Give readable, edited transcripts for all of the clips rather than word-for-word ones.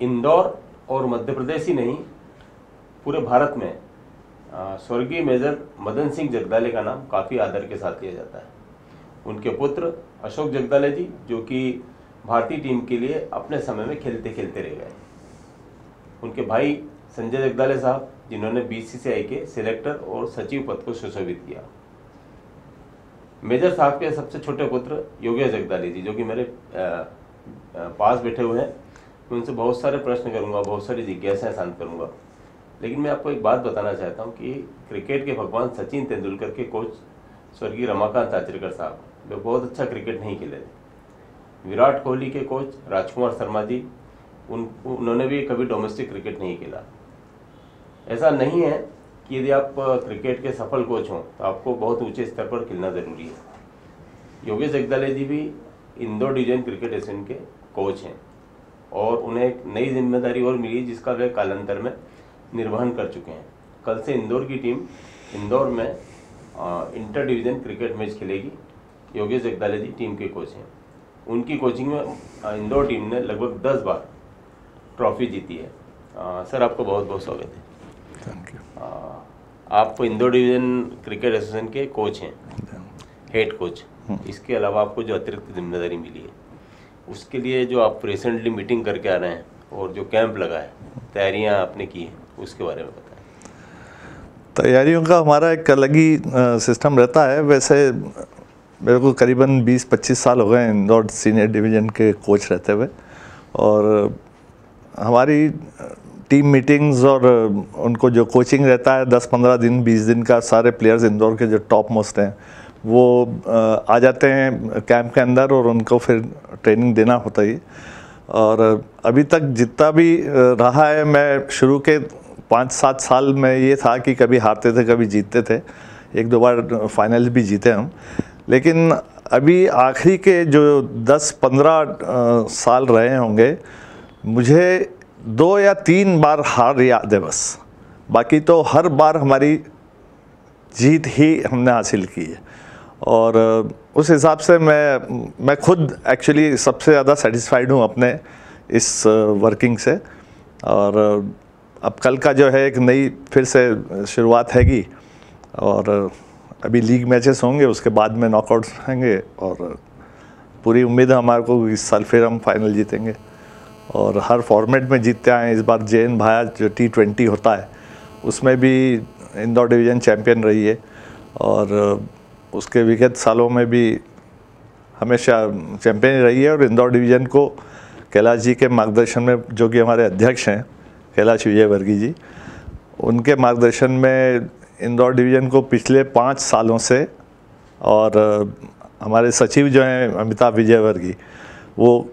इंदौर और मध्य प्रदेश ही नहीं, पूरे भारत में स्वर्गीय मेजर मदन सिंह जगदाले का नाम काफ़ी आदर के साथ लिया जाता है। उनके पुत्र अशोक जगदाले जी, जो कि भारतीय टीम के लिए अपने समय में खेलते खेलते रह गए। उनके भाई संजय जगदाले साहब, जिन्होंने बीसीसीआई के सिलेक्टर और सचिव पद को सुशोभित किया। मेजर साहब के सबसे छोटे पुत्र योगेश जगदाले जी, जो कि मेरे पास बैठे हुए हैं, मैं उनसे बहुत सारे प्रश्न करूंगा, बहुत सारी जिज्ञासाएं शांत करूंगा। लेकिन मैं आपको एक बात बताना चाहता हूं कि क्रिकेट के भगवान सचिन तेंदुलकर के कोच स्वर्गीय रमाकांत आचरेकर साहब, वे बहुत अच्छा क्रिकेट नहीं खेले थे। विराट कोहली के कोच राजकुमार शर्मा जी, उन्होंने भी कभी डोमेस्टिक क्रिकेट नहीं खेला। ऐसा नहीं है कि यदि आप क्रिकेट के सफल कोच हों तो आपको बहुत ऊंचे स्तर पर खेलना ज़रूरी है। योगेश जगदाले जी भी इंदौर डिवीजन क्रिकेट एसोसिएशन के कोच हैं और उन्हें एक नई जिम्मेदारी और मिली, जिसका वे कालांतर में निर्वहन कर चुके हैं। कल से इंदौर की टीम इंदौर में इंटर डिवीजन क्रिकेट मैच खेलेगी। योगेश जगदाले जी टीम के कोच हैं। उनकी कोचिंग में इंदौर टीम ने लगभग 10 बार ट्रॉफी जीती है। सर, आपको बहुत बहुत स्वागत है। Thank you. आप इंदौर डिवीजन क्रिकेट एसोसिएशन के कोच हैं, हेड कोच। इसके अलावा आपको जो अतिरिक्त जिम्मेदारी मिली है, उसके लिए जो आप रिसेंटली मीटिंग करके आ रहे हैं और जो कैंप लगा है, तैयारियां आपने की हैं, उसके बारे में बताएं। तैयारियों का हमारा एक अलग ही सिस्टम रहता है। वैसे मेरे को करीबन 20-25 साल हो गए इंदौर सीनियर डिवीज़न के कोच रहते हुए, और हमारी टीम मीटिंग्स और उनको जो कोचिंग रहता है 10-15 दिन 20 दिन का, सारे प्लेयर्स इंदौर के जो टॉप मोस्ट हैं वो आ जाते हैं कैंप के अंदर और उनको फिर ट्रेनिंग देना होता है। और अभी तक जितना भी रहा है, मैं शुरू के 5-7 साल में ये था कि कभी हारते थे कभी जीतते थे, 1-2 बार फाइनल भी जीते हम। लेकिन अभी आखिरी के जो 10-15 साल रहे होंगे, मुझे 2 या 3 बार हार याद है बस, बाकी तो हर बार हमारी जीत ही हमने हासिल की है। और उस हिसाब से मैं खुद एक्चुअली सबसे ज़्यादा सेटिस्फाइड हूँ अपने इस वर्किंग से। और अब कल का जो है एक नई फिर से शुरुआत हैगी, और अभी लीग मैचेस होंगे, उसके बाद में नॉकआउट्स होंगे, और पूरी उम्मीद है हमारे को इस साल फिर हम फाइनल जीतेंगे और हर फॉर्मेट में जीतते आए। इस बार जेएन भाया जो T20 होता है उसमें भी इंदौर डिवीज़न चैम्पियन रही है, और उसके विगत सालों में भी हमेशा चैम्पियन रही है। और इंदौर डिवीज़न को कैलाश जी के मार्गदर्शन में, जो कि हमारे अध्यक्ष हैं कैलाश विजयवर्गीय जी, उनके मार्गदर्शन में इंदौर डिवीज़न को पिछले 5 सालों से, और हमारे सचिव जो हैं अमिताभ विजयवर्गीय, वो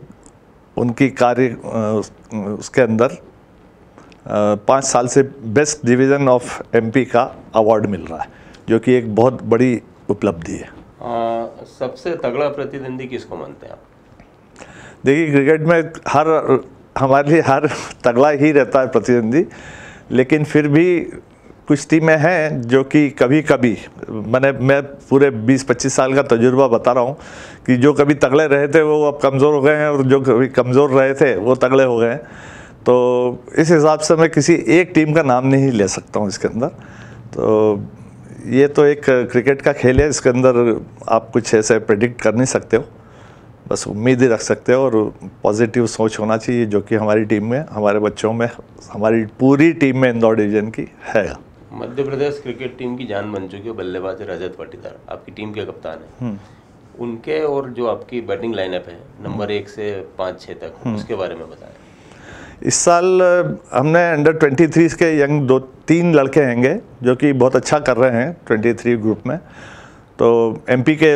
उनकी कार्य उसके अंदर 5 साल से बेस्ट डिवीज़न ऑफ MP का अवार्ड मिल रहा है, जो कि एक बहुत बड़ी उपलब्धि है। सबसे तगड़ा प्रतिद्वंदी किसको मानते हैं आप? देखिए, क्रिकेट में हमारे लिए हर तगड़ा ही रहता है प्रतिद्वंदी, लेकिन फिर भी कुछ टीमें हैं जो कि कभी कभी, मैं पूरे 20-25 साल का तजुर्बा बता रहा हूँ कि जो कभी तगड़े रहे थे वो अब कमज़ोर हो गए हैं, और जो कभी कमज़ोर रहे थे वो तगड़े हो गए हैं। तो इस हिसाब से मैं किसी एक टीम का नाम नहीं ले सकता हूँ इसके अंदर। तो ये तो एक क्रिकेट का खेल है, इसके अंदर आप कुछ ऐसे प्रेडिक्ट कर नहीं सकते हो, बस उम्मीद ही रख सकते हो, और पॉजिटिव सोच होना चाहिए, जो कि हमारी टीम में, हमारे बच्चों में, हमारी पूरी टीम में इंदौर डिवीज़न की है। मध्य प्रदेश क्रिकेट टीम की जान बन चुकी है बल्लेबाज रजत पाटीदार, आपकी टीम के कप्तान हैं। उनके और जो आपकी बैटिंग लाइनअप है नंबर 1 से 5-6 तक, उसके बारे में बताएं। इस साल हमने अंडर 23 के यंग 2-3 लड़के हैंगे जो कि बहुत अच्छा कर रहे हैं 23 ग्रुप में। तो MP के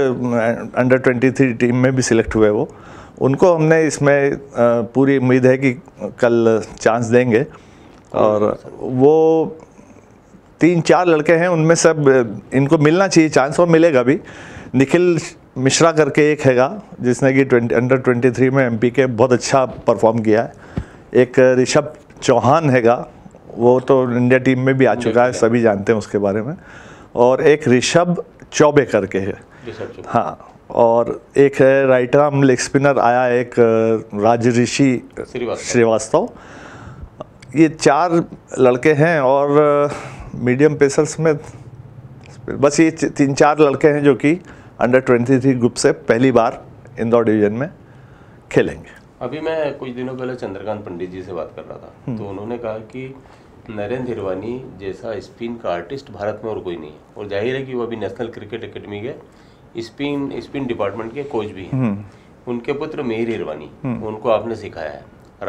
अंडर 23 टीम में भी सिलेक्ट हुए वो, उनको हमने इसमें पूरी उम्मीद है कि कल चांस देंगे। और वो 3-4 लड़के हैं, उनमें सब इनको मिलना चाहिए चांस, और मिलेगा भी। निखिल मिश्रा करके एक हैगा जिसने कि अंडर 23 में MP के बहुत अच्छा परफॉर्म किया है। एक ऋषभ चौहान हैगा, वो तो इंडिया टीम में भी आ चुका है, सभी जानते हैं उसके बारे में। और एक ऋषभ चौबे करके है, हाँ, और एक है राइट आर्म लेग स्पिनर आया एक राजऋषि श्रीवास्तव। ये 4 लड़के हैं और मीडियम पेसर्स में बस ये 3-4 लड़के हैं जो कि अंडर 23 ग्रुप से पहली बार इंदौर डिवीज़न में खेलेंगे। अभी मैं कुछ दिनों पहले चंद्रकांत पंडित जी से बात कर रहा था, तो उन्होंने कहा कि नरेंद्र हिरवानी जैसा स्पिन का आर्टिस्ट भारत में और कोई नहीं है, और जाहिर है कि वो अभी नेशनल क्रिकेट एकेडमी के स्पिन डिपार्टमर्ट के कोच भी हैं। उनके पुत्र मिहिर हिरवानी, उनको आपने सिखाया है?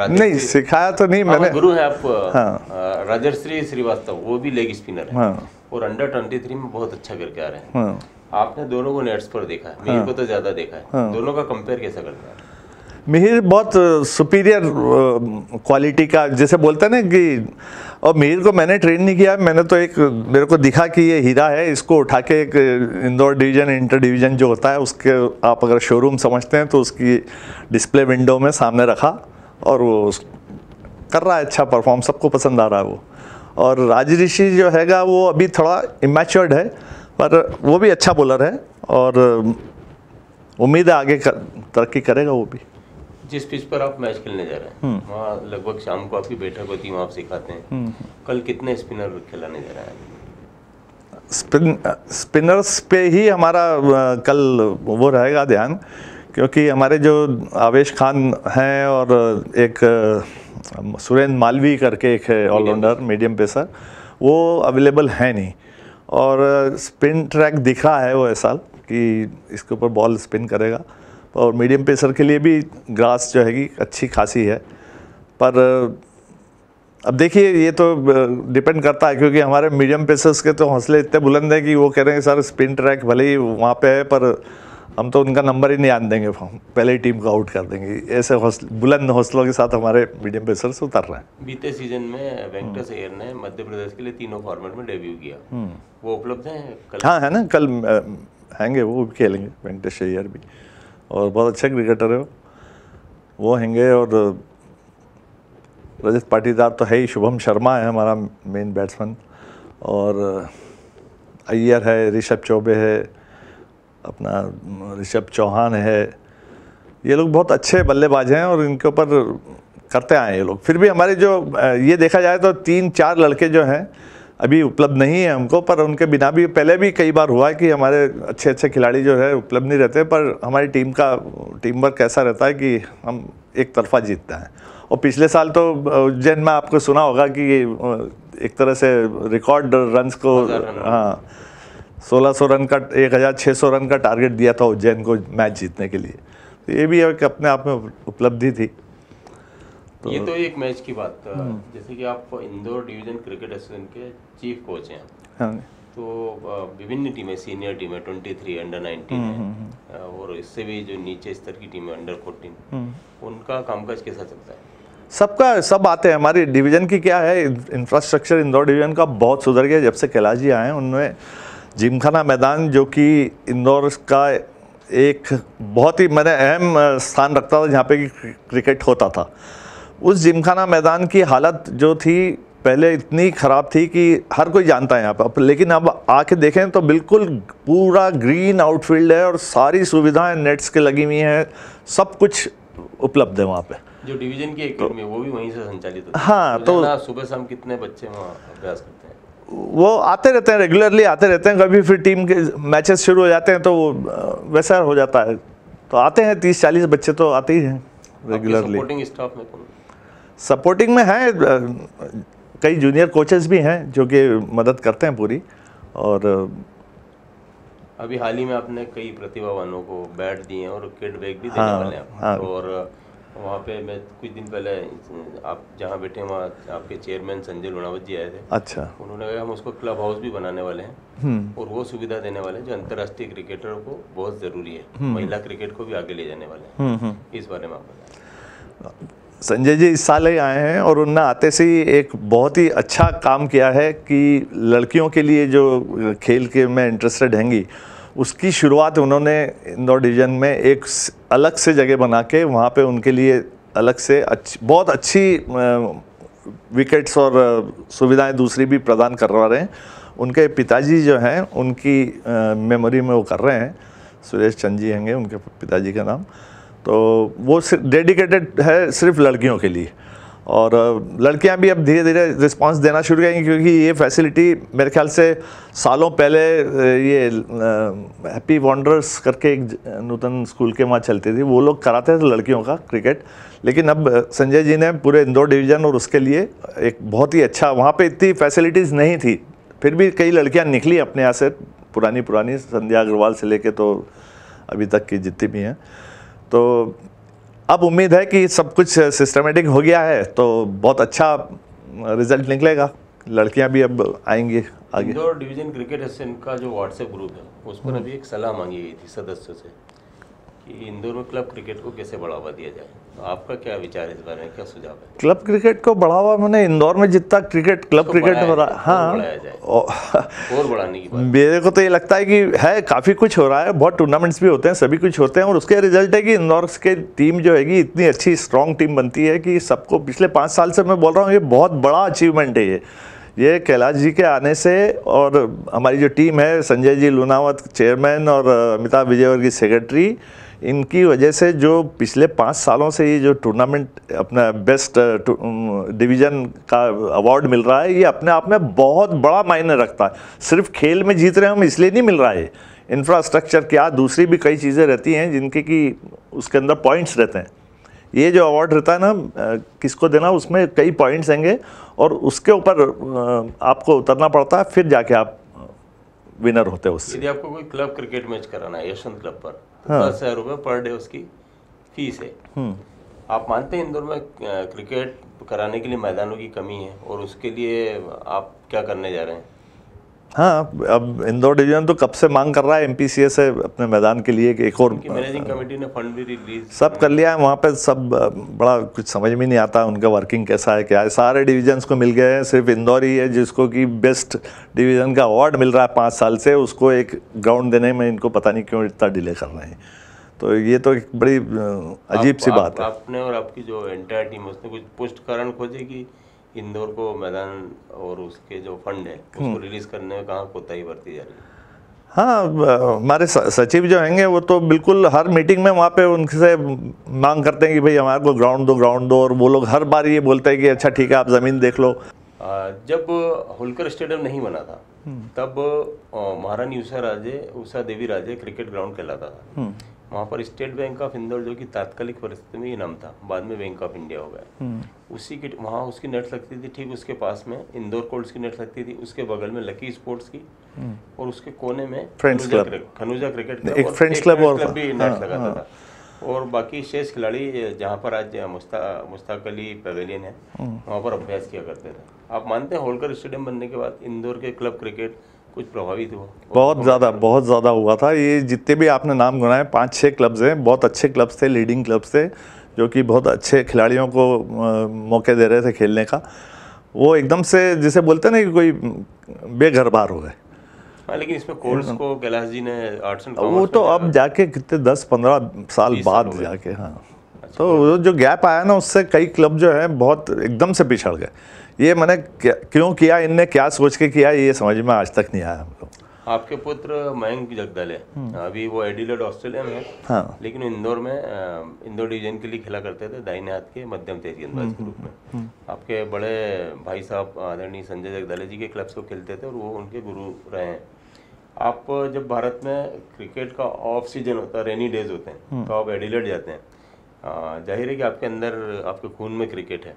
नहीं सिखाया तो नहीं मैंने, गुरु है आप। हाँ। राजर्षि श्रीवास्तव वो भी लेग स्पिनर है। हाँ। और अंडर 23 में बहुत अच्छा करके आ रहे हैं। हाँ। आपने दोनों को नेट्स पर देखा है, मिहिर को तो ज्यादा देखा है। हाँ। दोनों का कंपेयर कैसा करता है? मिहिर बहुत सुपीरियर क्वालिटी का जैसे बोलते हैं ना कि, और मिहिर को मैंने ट्रेन नहीं किया, मैंने तो एक मेरे को दिखा कि ये हीरा है, इसको उठा के एक इंदौर डिवीज़न इंटर डिवीज़न जो होता है उसके आप अगर शोरूम समझते हैं तो उसकी डिस्प्ले विंडो में सामने रखा और वो कर रहा है अच्छा परफॉर्म, सबको पसंद आ रहा है वो। और राजऋषि जो हैगा वो अभी थोड़ा इमैच्योर्ड है पर वो भी अच्छा बॉलर है और उम्मीद है आगे तरक्की करेगा वो भी। जिस पिच पर आप मैच खेलने जा रहे हैं वहाँ लगभग शाम को आपकी बैठक होती है, वहाँ आप सिखाते हैं। कल कितने स्पिनर खिलाने जा रहे हैं? स्पिनर्स पे ही हमारा कल वो रहेगा ध्यान, क्योंकि हमारे जो आवेश खान हैं और एक सुरेंद्र मालवी करके एक है ऑलराउंडर मीडियम पेसर, वो अवेलेबल है नहीं। और स्पिन ट्रैक दिख रहा है वो इस साल कि इसके ऊपर बॉल स्पिन करेगा, और मीडियम पेसर के लिए भी ग्रास जो हैगी अच्छी खासी है। पर अब देखिए ये तो डिपेंड करता है, क्योंकि हमारे मीडियम पेसर्स के तो हौसले इतने बुलंद हैं कि वो कह रहे हैं सर स्पिन ट्रैक भले ही वहाँ पे है पर हम तो उनका नंबर ही नहीं आने देंगे, पहले ही टीम को आउट कर देंगे। ऐसे बुलंद हौसलों के साथ हमारे मीडियम पेसर्स उतर रहे हैं। बीते सीजन में वेंकटेश अय्यर ने मध्य प्रदेश के लिए तीनों फॉर्मेट में डेब्यू किया, वो उपलब्ध हैं कल? हाँ है ना, कल हैंगे, वो भी खेलेंगे वेंकटेश अय्यर भी, और बहुत अच्छा क्रिकेटर है वो हैंगे। और रजत पाटीदार तो है ही, शुभम शर्मा है हमारा मेन बैट्समैन, और अय्यर है, ऋषभ चौबे है, अपना ऋषभ चौहान है। ये लोग बहुत अच्छे बल्लेबाज हैं और इनके ऊपर करते आए ये लोग। फिर भी हमारे जो ये देखा जाए तो 3-4 लड़के जो हैं अभी उपलब्ध नहीं है हमको, पर उनके बिना भी पहले भी कई बार हुआ है कि हमारे अच्छे अच्छे खिलाड़ी जो है उपलब्ध नहीं रहते, पर हमारी टीम का टीम वर्क कैसा रहता है कि हम एक तरफा जीतते हैं। और पिछले साल तो उज्जैन में आपको सुना होगा कि एक तरह से रिकॉर्ड रन्स को, हाँ 1600 रन का 1600 रन का टारगेट दिया था उज्जैन को मैच जीतने के लिए, तो ये भी एक अपने आप में उपलब्धि थी। तो ये तो एक मैच की बात, जैसे कि आप इंदौर डिवीजन क्रिकेट एसोसिएशन के चीफ कोच हैं। हाँ। तो विभिन्न टीमें, सीनियर टीमें 23, अंडर 19 है, और इससे भी जो नीचे स्तर की टीमें अंडर 14, उनका कामकाज कैसा चलता है? सबका सब आते हैं। हमारी डिवीज़न की क्या है, इंफ्रास्ट्रक्चर इंदौर डिवीज़न का बहुत सुधर गया जब से कैलाश जी आए हैं। उनमें जिमखाना मैदान जो कि इंदौर का एक बहुत ही मैंने अहम स्थान रखता था जहाँ पे कि क्रिकेट होता था, उस जिमखाना मैदान की हालत जो थी पहले इतनी ख़राब थी कि हर कोई जानता है यहाँ पर, लेकिन अब आके देखें तो बिल्कुल पूरा ग्रीन आउटफील्ड है और सारी सुविधाएं नेट्स के लगी हुई हैं, सब कुछ उपलब्ध है वहाँ पे। जो डिवीज़न की एकेडमी है वो भी वहीं से संचालित होती है। हाँ, तो सुबह शाम कितने बच्चे वहाँ अभ्यास करते हैं? वो आते रहते हैं, रेगुलरली आते रहते हैं। कभी फिर टीम के मैचेस शुरू हो जाते हैं तो वैसा हो जाता है, तो आते हैं 30-40 बच्चे तो आते ही हैं रेगुलरली। सपोर्टिंग स्टाफ में सपोर्टिंग में है कई जूनियर कोचेस भी हैं जो कि मदद करते हैं पूरी। और अभी हाल ही में आपने कई प्रतिभावानों को बैट दिए हैं और किट बैग भी देने वाले हैं। हाँ। और वहाँ पे मैं कुछ दिन पहले आप जहाँ बैठे हैं वहाँ आपके चेयरमैन संजय लुणावत जी आए थे। अच्छा। उन्होंने कहा हम उसको क्लब हाउस भी बनाने वाले हैं और वो सुविधा देने वाले हैं जो अंतर्राष्ट्रीय क्रिकेटरों को बहुत ज़रूरी है, महिला क्रिकेट को भी आगे ले जाने वाले हैं। इस बारे में आप बताएं। संजय जी इस साल ही आए हैं और उन्होंने आते से ही एक बहुत ही अच्छा काम किया है कि लड़कियों के लिए जो खेल के में इंटरेस्टेड हैंगी उसकी शुरुआत उन्होंने इंदौर डिवीज़न में एक अलग से जगह बना के वहाँ पे उनके लिए अलग से बहुत अच्छी विकेट्स और सुविधाएं दूसरी भी प्रदान करवा रहे हैं। उनके पिताजी जो हैं उनकी मेमोरी में वो कर रहे हैं। सुरेश चंद जी होंगे उनके पिताजी का नाम। तो वो डेडिकेटेड है सिर्फ लड़कियों के लिए, और लड़कियां भी अब धीरे धीरे रिस्पांस देना शुरू करेंगी, क्योंकि ये फैसिलिटी मेरे ख्याल से सालों पहले ये हैप्पी वंडर्स करके एक नूतन स्कूल के वहाँ चलती थी, वो लोग कराते थे लड़कियों का क्रिकेट। लेकिन अब संजय जी ने पूरे इंदौर डिवीज़न और उसके लिए एक बहुत ही अच्छा, वहाँ पे इतनी फैसिलिटीज़ नहीं थी, फिर भी कई लड़कियाँ निकली अपने यहाँ से, पुरानी संध्या अग्रवाल से लेके तो अभी तक की जितनी भी हैं। तो अब उम्मीद है कि सब कुछ सिस्टमेटिक हो गया है तो बहुत अच्छा रिजल्ट निकलेगा, लड़कियां भी अब आएंगी आगे। इंदौर डिवीजन क्रिकेट एसोसिएशन का जो व्हाट्सएप ग्रुप है उस पर अभी एक सलाह मांगी गई थी सदस्यों से कि इंदौर में क्लब क्रिकेट को कैसे बढ़ावा दिया जाए, तो आपका क्या विचार है इस बारे में, क्या सुझाव है? क्लब क्रिकेट को बढ़ावा, मैंने इंदौर में जितना क्रिकेट क्लब क्रिकेट हो रहा है, हाँ, और बढ़ाने की बात मेरे को तो ये लगता है कि है काफ़ी कुछ हो रहा है, बहुत टूर्नामेंट्स भी होते हैं, सभी कुछ होते हैं, और उसके रिजल्ट है कि इंदौर की टीम जो हैगी इतनी अच्छी स्ट्रॉन्ग टीम बनती है कि सबको पिछले 5 साल से मैं बोल रहा हूँ ये बहुत बड़ा अचीवमेंट है ये कैलाश जी के आने से, और हमारी जो टीम है संजय जी लूनावत चेयरमैन और अमिताभ विजयवर्गीय सेक्रेटरी, इनकी वजह से जो पिछले 5 सालों से ये जो टूर्नामेंट अपना बेस्ट डिवीज़न का अवार्ड मिल रहा है, ये अपने आप में बहुत बड़ा मायने रखता है। सिर्फ खेल में जीत रहे हैं हम इसलिए नहीं मिल रहा है, इंफ्रास्ट्रक्चर क्या दूसरी भी कई चीज़ें रहती हैं जिनके कि उसके अंदर पॉइंट्स रहते हैं। ये जो अवार्ड रहता है ना किसको देना, उसमें कई पॉइंट्स होंगे और उसके ऊपर आपको उतरना पड़ता है, फिर जाके आप विनर होते हैं उससे। यदि आपको कोई क्लब क्रिकेट मैच कराना है यशवंत क्लब पर, 10,000 रुपये पर डे उसकी फीस है। आप मानते हैं इंदौर में क्रिकेट कराने के लिए मैदानों की कमी है, और उसके लिए आप क्या करने जा रहे हैं? हाँ, अब इंदौर डिवीजन तो कब से मांग कर रहा है एमपीसीए से अपने मैदान के लिए कि एक और, मैनेजिंग कमेटी ने फंड भी रिलीज सब कर लिया है वहाँ पे, सब बड़ा कुछ समझ में नहीं आता उनका वर्किंग कैसा है क्या है। सारे डिवीजन्स को मिल गए हैं, सिर्फ इंदौर ही है जिसको कि बेस्ट डिवीज़न का अवार्ड मिल रहा है 5 साल से, उसको एक ग्राउंड देने में इनको पता नहीं क्यों इतना डिले कर रहे हैं। तो ये तो एक बड़ी अजीब सी बात है। आपने और आपकी जो एंटायर टीम उसने कुछ पुष्ट कारण खोजे कि इंदौर को मैदान और उसके जो फंड है उसको रिलीज करने में कहाँ कोताही बरती जा रही है? हाँ, हमारे सचिव जो होंगे वो तो बिल्कुल हर मीटिंग में वहाँ पे उनसे मांग करते हैं कि भाई हमारे को ग्राउंड दो, और वो लोग हर बार ये बोलते हैं कि अच्छा ठीक है आप ज़मीन देख लो। जब होलकर स्टेडियम नहीं बना था तब महारानी उषा देवी राजे क्रिकेट ग्राउंड कहलाता था। वहाँ पर स्टेट बैंक ऑफ इंदौर जो कि तात्कालिक परिस्थिति में ये नाम था, बाद में बैंक ऑफ इंडिया हो गया, उसी की वहाँ उसकी नेट लगती थी, ठीक उसके पास में इंदौर कोर्ट्स की नेट लगती थी, उसके बगल में लकी स्पोर्ट्स की, और उसके कोने में खनुजा क्रिकेट क्लब, एक फ्रेंड्स क्लब भी नेट लगाता था। और बाकी शेष खिलाड़ी जहाँ पर आज मुश्ताक अली पवेलियन है वहाँ पर अभ्यास किया करते थे। आप मानते हैं होलकर स्टेडियम बनने के बाद इंदौर के क्लब क्रिकेट कुछ प्रभावित हुआ? बहुत ज़्यादा हुआ था। ये जितने भी आपने नाम गिनाए 5-6 क्लब्स हैं, बहुत अच्छे क्लब्स थे, लीडिंग क्लब्स थे, जो कि बहुत अच्छे खिलाड़ियों को मौके दे रहे थे खेलने का। वो एकदम से जिसे बोलते हैं ना कि कोई बेघर बार हो गए। हाँ, लेकिन इसमें कोर्स को कैलाश जी ने आर्ट्स एंड वो तो अब जाके कितने 10-15 साल बाद जाके, हाँ, तो जो गैप आया ना उससे कई क्लब जो है बहुत एकदम से पिछड़ गए। ये मैंने क्यों किया, इनने क्या सोच के किया, ये समझ में आज तक नहीं आया हमको। आपके पुत्र मयंक जगदल है, अभी वो एडिलेड ऑस्ट्रेलिया में है, हाँ, लेकिन इंदौर में इंदौर डिवीजन के लिए खेला करते थे दाहिने हाथ के मध्यम तेज गेंदबाज के रूप में। आपके बड़े भाई साहब आदरणीय संजय जगदल जी के क्लब को खेलते थे और वो उनके गुरु रहे हैं। आप जब भारत में क्रिकेट का ऑफ सीजन होता है, रेनी डेज होते हैं, तो आप एडिलेड जाते हैं, जाहिर है कि आपके अंदर आपके खून में क्रिकेट है,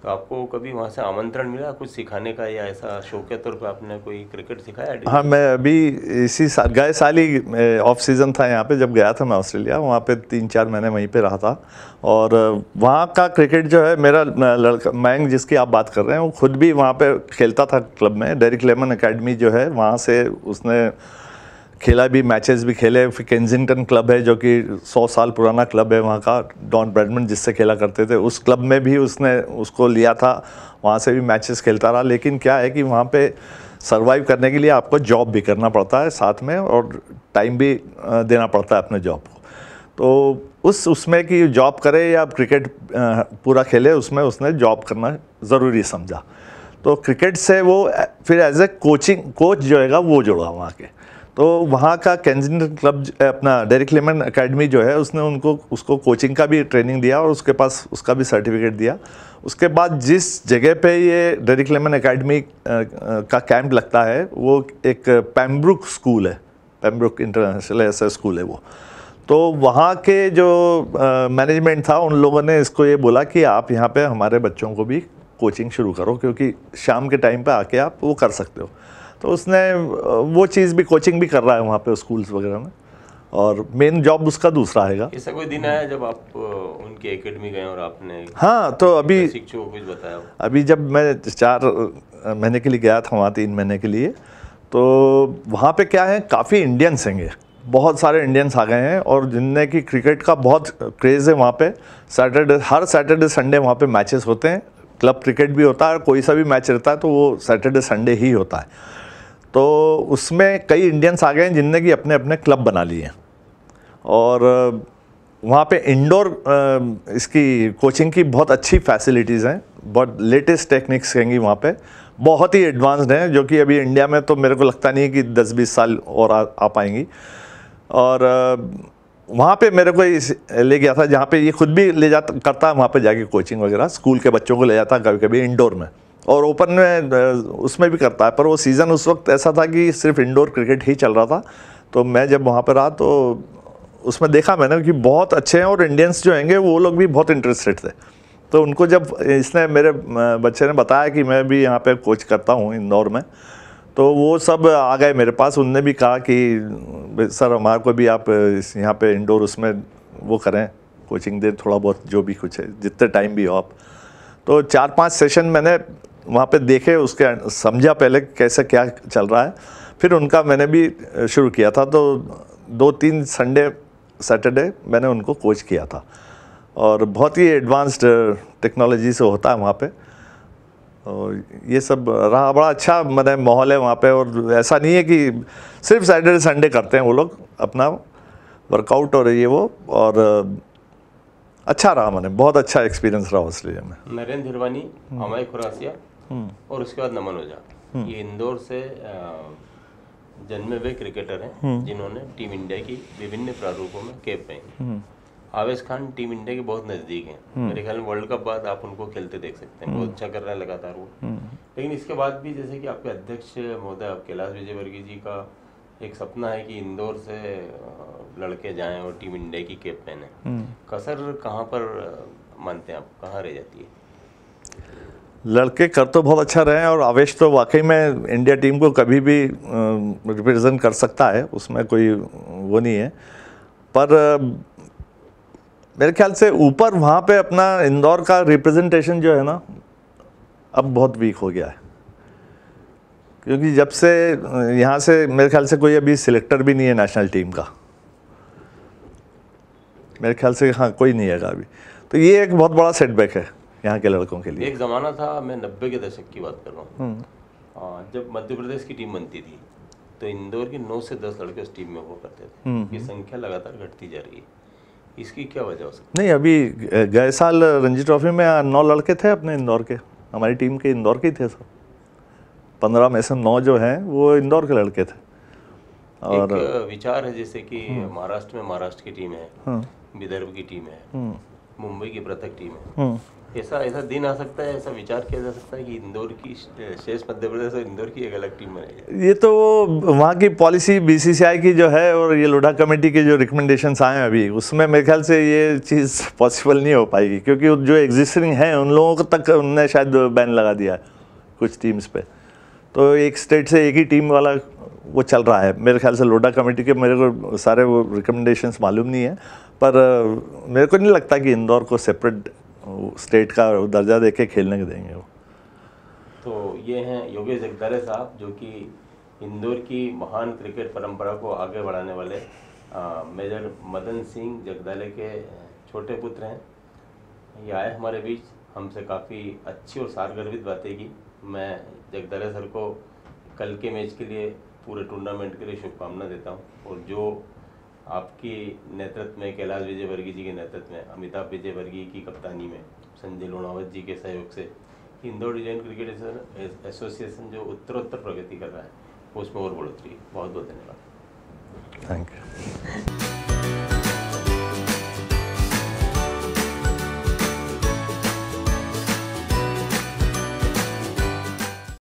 तो आपको कभी वहाँ से आमंत्रण मिला कुछ सिखाने का, या ऐसा शौक के तौर पे आपने कोई क्रिकेट सिखाया? हाँ, मैं अभी इसी साल गए साल ही ऑफ सीज़न था यहाँ पे, जब गया था मैं ऑस्ट्रेलिया, वहाँ पे 3-4 महीने वहीं पे रहा था। और वहाँ का क्रिकेट जो है, मेरा लड़का मयंक जिसकी आप बात कर रहे हैं वो खुद भी वहाँ पे खेलता था क्लब में, डेरिक लेमन अकेडमी जो है वहाँ से उसने खेला भी, मैचेस भी खेले। फिर केंजिंगटन क्लब है जो कि 100 साल पुराना क्लब है वहाँ का, डॉन ब्रैडमन जिससे खेला करते थे, उस क्लब में भी उसने उसको लिया था, वहाँ से भी मैचेस खेलता रहा। लेकिन क्या है कि वहाँ पे सर्वाइव करने के लिए आपको जॉब भी करना पड़ता है साथ में, और टाइम भी देना पड़ता है अपने जॉब को। तो उसमें कि जॉब करे या क्रिकेट पूरा खेले, उसमें उसने जॉब करना ज़रूरी समझा। तो क्रिकेट से वो फिर एज ए कोच जो है वो जुड़ा वहाँ के, तो वहाँ का केंजिंगटन क्लब अपना डेरिक लेमन एकेडमी जो है उसने उसको कोचिंग का भी ट्रेनिंग दिया और उसके पास उसका भी सर्टिफिकेट दिया। उसके बाद जिस जगह पे ये डेरिक लेमन एकेडमी का कैंप लगता है वो एक पेम्ब्रुक स्कूल है, पेम्ब्रुक इंटरनेशनल ऐसा स्कूल है वो। तो वहाँ के जो मैनेजमेंट था उन लोगों ने इसको ये बोला कि आप यहाँ पे हमारे बच्चों को भी कोचिंग शुरू करो, क्योंकि शाम के टाइम पे आके आप वो कर सकते हो। तो उसने वो चीज़ भी, कोचिंग भी कर रहा है वहाँ पे स्कूल्स वगैरह में, और मेन जॉब उसका दूसरा आएगा। ऐसा कोई दिन आया जब आप उनकी एकेडमी गए और आपने हाँ, तो अभी शिक्षकों को कुछ बताया? अभी जब मैं 4 महीने के लिए गया था वहाँ, 3 महीने के लिए, तो वहाँ पे क्या है, काफ़ी इंडियंस हैं, बहुत सारे इंडियंस आ गए हैं और जिनने की क्रिकेट का बहुत क्रेज़ है वहाँ पे। हर सैटरडे संडे वहाँ पे मैचेस होते हैं, क्लब क्रिकेट भी होता है, कोई सा भी मैच रहता है तो वो सैटरडे संडे ही होता है। तो उसमें कई इंडियंस आ गए हैं जिनने कि अपने अपने क्लब बना लिए हैं, और वहाँ पे इंडोर इसकी कोचिंग की बहुत अच्छी फैसिलिटीज़ हैं, बहुत लेटेस्ट टेक्निक्स रहेंगी वहाँ पे, बहुत ही एडवांस्ड हैं, जो कि अभी इंडिया में तो मेरे को लगता नहीं है कि 10-20 साल और आ पाएंगी। और वहाँ पे मेरे को ले गया था जहाँ पे ये खुद भी ले जाता करता है वहाँ पे जाके कोचिंग वगैरह, स्कूल के बच्चों को ले जाता कभी कभी इंडोर में, और ओपन में उसमें भी करता है। पर वो सीज़न उस वक्त ऐसा था कि सिर्फ इंडोर क्रिकेट ही चल रहा था। तो मैं जब वहाँ पर रहा तो उसमें देखा मैंने कि बहुत अच्छे हैं, और इंडियंस जो हैंगे वो लोग भी बहुत इंटरेस्टेड थे। तो उनको जब इसने, मेरे बच्चे ने बताया कि मैं भी यहाँ पे कोच करता हूँ इंदौर में, तो वो सब आ गए मेरे पास। उनने भी कहा कि सर हमारे को भी आप यहाँ पे इंडोर उसमें वो करें, कोचिंग दें थोड़ा बहुत, जो भी कुछ है, जितने टाइम भी हो आप। तो 4-5 सेशन मैंने वहाँ पे देखे, उसके समझा पहले कैसे क्या चल रहा है, फिर उनका मैंने भी शुरू किया था। तो 2-3 सैटरडे मैंने उनको कोच किया था, और बहुत ही एडवांस्ड टेक्नोलॉजी से होता है वहाँ पे। और ये सब रहा, बड़ा अच्छा मतलब माहौल है वहाँ पे। और ऐसा नहीं है कि सिर्फ सैटरडे संडे करते हैं वो लोग अपना वर्कआउट और ये वो, और अच्छा रहा, मैंने बहुत अच्छा एक्सपीरियंस रहा ऑस्ट्रेलिया में। नरेंद्र हिरवानी, अमय खुरासिया और उसके बाद नमन ओझा, ये इंदौर से जन्मे हुए क्रिकेटर हैं जिन्होंने टीम इंडिया की विभिन्न प्रारूपों में कैप पहनी। आवेश खान टीम इंडिया के बहुत नज़दीक हैं, मेरे ख्याल में वर्ल्ड कप बाद आप उनको खेलते देख सकते हैं, बहुत अच्छा कर रहे हैं लगातार वो। लेकिन इसके बाद भी जैसे कि आपके अध्यक्ष महोदय कैलाश विजयवर्गीय जी का एक सपना है कि इंदौर से लड़के जाएं और टीम इंडिया की कैप पहने, कसर कहाँ पर मानते हैं आप, कहाँ रह जाती है? लड़के कर तो बहुत अच्छा रहे हैं, और आवेश तो वाकई में इंडिया टीम को कभी भी रिप्रेजेंट कर सकता है, उसमें कोई वो नहीं है। पर मेरे ख्याल से ऊपर वहाँ पे अपना इंदौर का रिप्रेजेंटेशन जो है ना, अब बहुत वीक हो गया है, क्योंकि जब से यहाँ से मेरे ख्याल से कोई अभी सिलेक्टर भी नहीं है नेशनल टीम का, मेरे ख्याल से हाँ कोई नहीं है अभी। तो ये एक बहुत बड़ा सेटबैक है यहाँ के लड़कों के लिए। एक ज़माना था, मैं 90 के दशक की बात कर रहा हूँ, जब मध्य प्रदेश की टीम बनती थी तो इंदौर के 9 से 10 लड़के उस टीम में हुआ करते थे। ये संख्या लगातार घटती जा रही है, इसकी क्या वजह हो सकती है? नहीं, अभी गए साल रणजी ट्रॉफी में 9 लड़के थे अपने इंदौर के, हमारी टीम के इंदौर के ही थे सब। 15 में से 9 जो हैं वो इंदौर के लड़के थे। और एक विचार है जैसे कि महाराष्ट्र में महाराष्ट्र की टीम है, विदर्भ की टीम है, मुंबई की पृथक टीम है, ऐसा दिन आ सकता है, ऐसा विचार किया जा सकता है कि इंदौर की, शेष मध्य प्रदेश और इंदौर की एक अलग टीम बने जाए? ये तो वहाँ की पॉलिसी बीसीसीआई की जो है, और ये लोढ़ा कमेटी के जो रिकमेंडेशंस आए हैं अभी, उसमें मेरे ख्याल से ये चीज़ पॉसिबल नहीं हो पाएगी, क्योंकि जो एग्जिस्टिंग हैं उन लोगों तक उनने शायद बैन लगा दिया है कुछ टीम्स पे। तो एक स्टेट से एक ही टीम वाला वो चल रहा है। मेरे ख्याल से लोढ़ा कमेटी के मेरे को सारे वो रिकमेंडेशंस मालूम नहीं है, पर मेरे को नहीं लगता कि इंदौर को सेपरेट स्टेट का दर्जा देके खेलने के देंगे वो। तो ये हैं योगेश जगदाले साहब, जो कि इंदौर की महान क्रिकेट परंपरा को आगे बढ़ाने वाले मेजर मदन सिंह जगदाले के छोटे पुत्र हैं। ये आए हमारे बीच, हमसे काफ़ी अच्छी और सारगर्भित बातें की। मैं जगदाले सर को कल के मैच के लिए, पूरे टूर्नामेंट के लिए शुभकामना देता हूँ, और जो आपकी नेतृत्व में, कैलाश विजयवर्गीय जी के नेतृत्व में, अमिताभ विजयवर्गीय की कप्तानी में, संजय लोणावत जी के सहयोग से इंदौर डिजाइन क्रिकेट एसोसिएशन जो उत्तरोत्तर प्रगति कर रहा है, उसमें और बढ़ोतरी। बहुत बहुत धन्यवाद। Thank you.